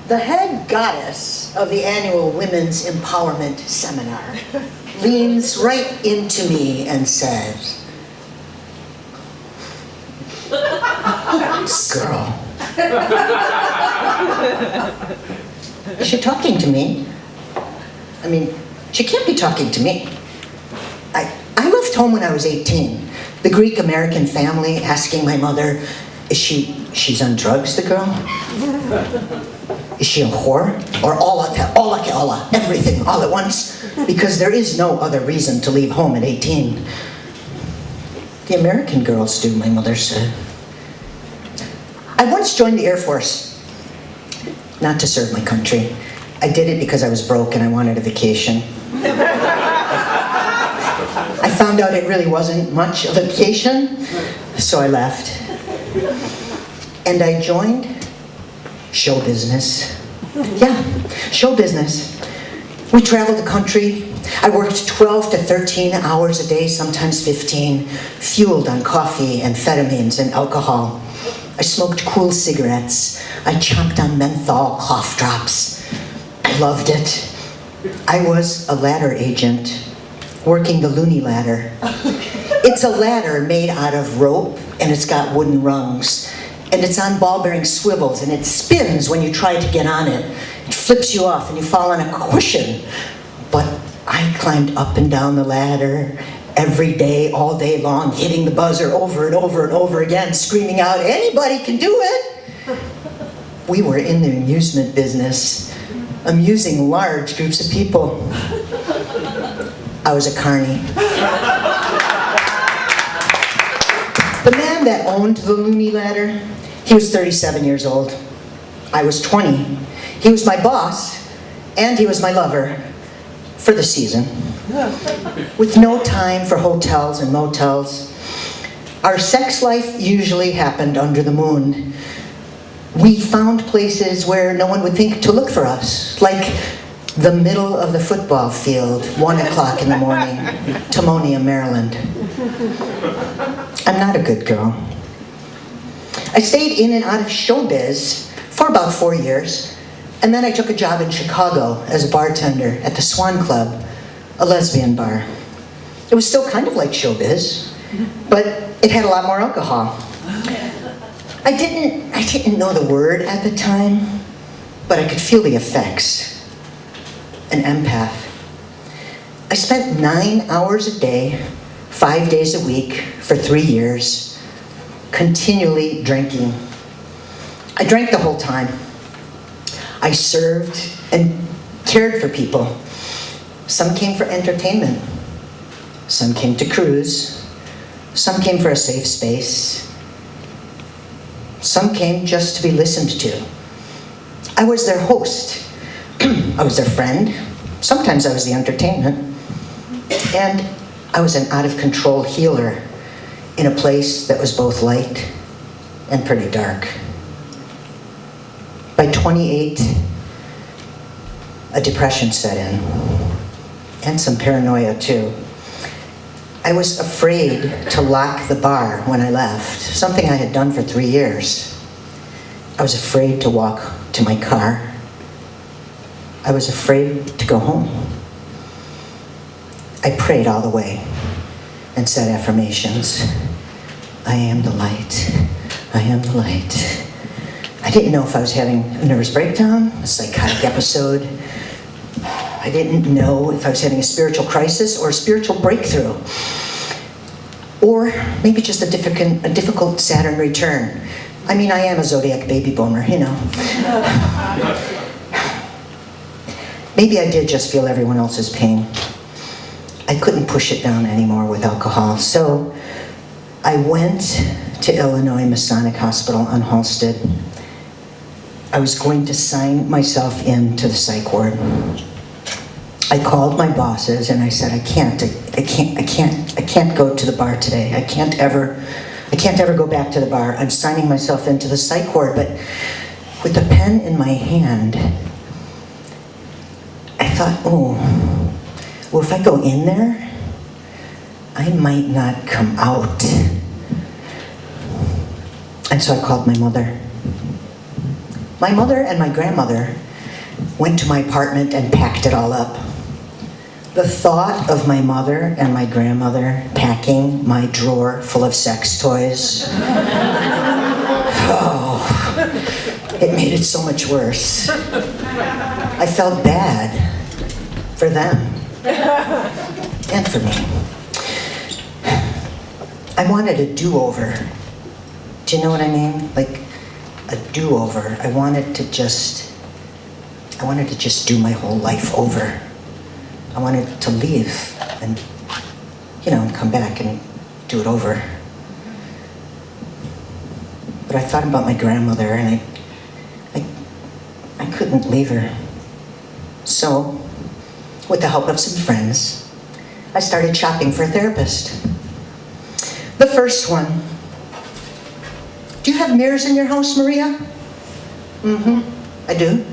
The head goddess of the annual Women's Empowerment Seminar leans right into me and says, "Girl, is she talking to me? I mean, she can't be talking to me. I left home when I was 18. The Greek-American family asking my mother, she's on drugs, the girl? Is she a whore? Or all, everything, all at once? Because there is no other reason to leave home at 18. The American girls do, my mother said. I once joined the Air Force, not to serve my country. I did it because I was broke and I wanted a vacation. I found out it really wasn't much of a vacation, so I left. And I joined show business. Yeah, show business. We traveled the country. I worked 12 to 13 hours a day, sometimes 15, fueled on coffee, amphetamines, and alcohol. I smoked cool cigarettes. I chomped on menthol cough drops. I loved it. I was a ladder agent, working the loony ladder. It's a ladder made out of rope, and it's got wooden rungs. And it's on ball-bearing swivels, and it spins when you try to get on it. It flips you off, and you fall on a cushion. But I climbed up and down the ladder every day, all day long, hitting the buzzer over and over and over again, screaming out, "Anybody can do it!" We were in the amusement business, amusing large groups of people. I was a carny. The man that owned the loony ladder, he was 37 years old. I was 20. He was my boss, and he was my lover for the season. With no time for hotels and motels. Our sex life usually happened under the moon. We found places where no one would think to look for us, like the middle of the football field, 1 o'clock in the morning, Timonium, Maryland. I'm not a good girl. I stayed in and out of showbiz for about 4 years, and then I took a job in Chicago as a bartender at the Swan Club, a lesbian bar. It was still kind of like showbiz, but it had a lot more alcohol. I didn't know the word at the time, but I could feel the effects. An empath. I spent 9 hours a day, 5 days a week for 3 years, continually drinking. I drank the whole time. I served and cared for people. Some came for entertainment. Some came to cruise. Some came for a safe space. Some came just to be listened to. I was their host. I was their friend. Sometimes I was the entertainment. And I was an out-of-control healer in a place that was both light and pretty dark. By 28, a depression set in, and some paranoia too. I was afraid to lock the bar when I left, something I had done for 3 years. I was afraid to walk to my car. I was afraid to go home. I prayed all the way and said affirmations. I am the light. I am the light. I didn't know if I was having a nervous breakdown, a psychotic episode. I didn't know if I was having a spiritual crisis or a spiritual breakthrough. Or maybe just a difficult Saturn return. I mean, I am a zodiac baby boomer, you know. Maybe I did just feel everyone else's pain. I couldn't push it down anymore with alcohol, so I went to Illinois Masonic Hospital on Halsted. I was going to sign myself into the psych ward. I called my bosses and I said, I can't go to the bar today. I can't ever go back to the bar. I'm signing myself into the psych ward. But with the pen in my hand, I thought, well, if I go in there, I might not come out. And so I called my mother. My mother and my grandmother went to my apartment and packed it all up. The thought of my mother and my grandmother packing my drawer full of sex toys, oh, it made it so much worse. I felt bad for them and for me. I wanted a do-over. Do you know what I mean? Like a do-over. I wanted to just do my whole life over. I wanted to leave and, come back and do it over. But I thought about my grandmother and I couldn't leave her. So, with the help of some friends, I started shopping for a therapist. The first one. Do you have mirrors in your house, Maria? Mm-hmm, I do.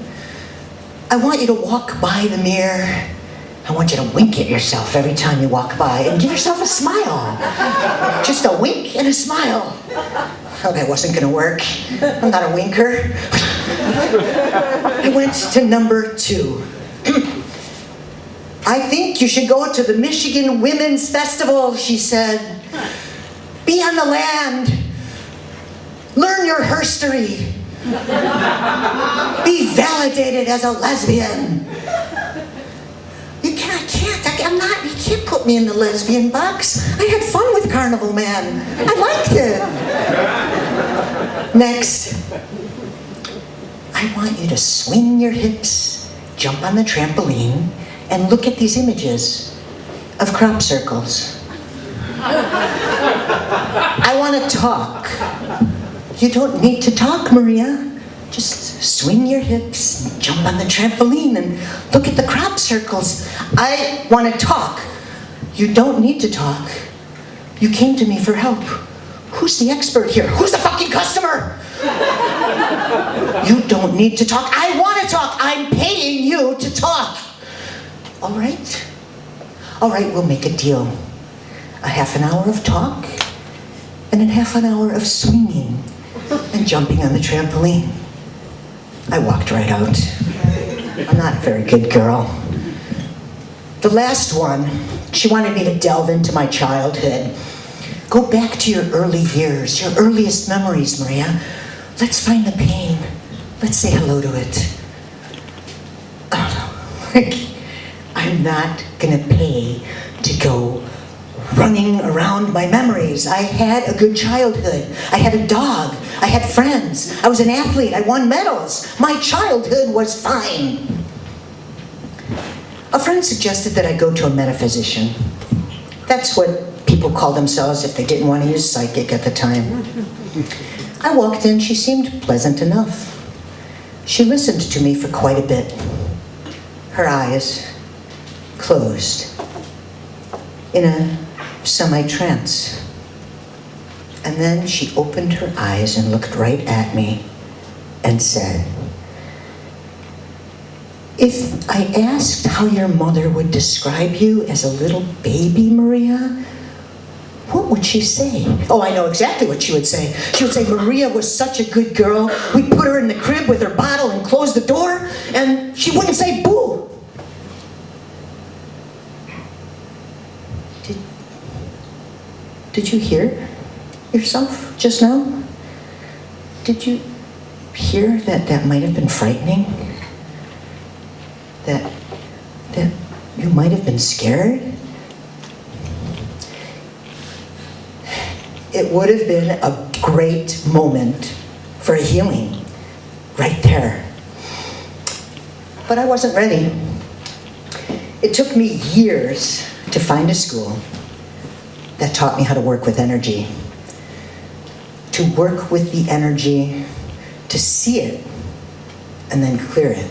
I want you to walk by the mirror. I want you to wink at yourself every time you walk by and give yourself a smile. Just a wink and a smile. Oh, that wasn't gonna work. I'm not a winker. I went to number 2. I think you should go to the Michigan Women's Festival, she said. Be on the land. Learn your herstory. Be validated as a lesbian. I'm not, you can't put me in the lesbian box. I had fun with Carnival Man. I liked it. Next, I want you to swing your hips, jump on the trampoline, and look at these images of crop circles. I want to talk. You don't need to talk, Maria. Just swing your hips, jump on the trampoline, and look at the crop circles. I want to talk. You don't need to talk. You came to me for help. Who's the expert here? Who's the fucking customer? You don't need to talk. I want to talk. I'm paying you to talk. All right? All right, we'll make a deal. A half an hour of talk, and a half an hour of swinging and jumping on the trampoline. I walked right out. I'm not a very good girl. The last one, she wanted me to delve into my childhood. Go back to your early years, your earliest memories, Maria. Let's find the pain. Let's say hello to it. Oh no, I'm not gonna pay to go running around my memories. I had a good childhood. I had a dog. I had friends. I was an athlete. I won medals. My childhood was fine. A friend suggested that I go to a metaphysician. That's what people call themselves if they didn't want to use psychic at the time. I walked in. She seemed pleasant enough. She listened to me for quite a bit. Her eyes closed in a semi-trance. And then she opened her eyes and looked right at me and said, if I asked how your mother would describe you as a little baby, Maria, what would she say? Oh, I know exactly what she would say. She would say, Maria was such a good girl. We put her in the crib with her bottle and closed the door, and she wouldn't say boo. Did you hear yourself just now? Did you hear that might have been frightening? That you might have been scared? It would have been a great moment for a healing right there. But I wasn't ready. It took me years to find a school that taught me how to work with energy. To work with the energy, to see it, and then clear it.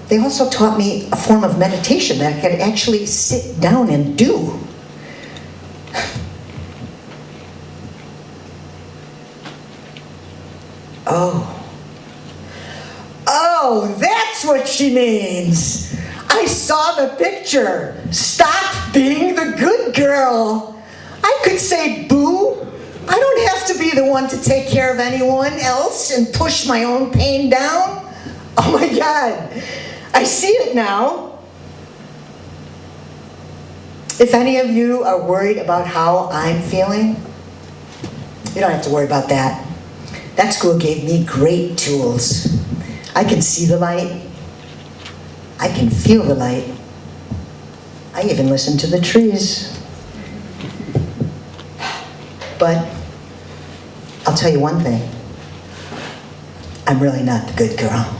They also taught me a form of meditation that I could actually sit down and do. Oh, that's what she means. I saw the picture. Stop being the good girl. I could say boo. I don't have to be the want to take care of anyone else and push my own pain down? Oh my God, I see it now. If any of you are worried about how I'm feeling, you don't have to worry about that. That school gave me great tools. I can see the light. I can feel the light. I even listen to the trees. But I'll tell you one thing. I'm really not the good girl.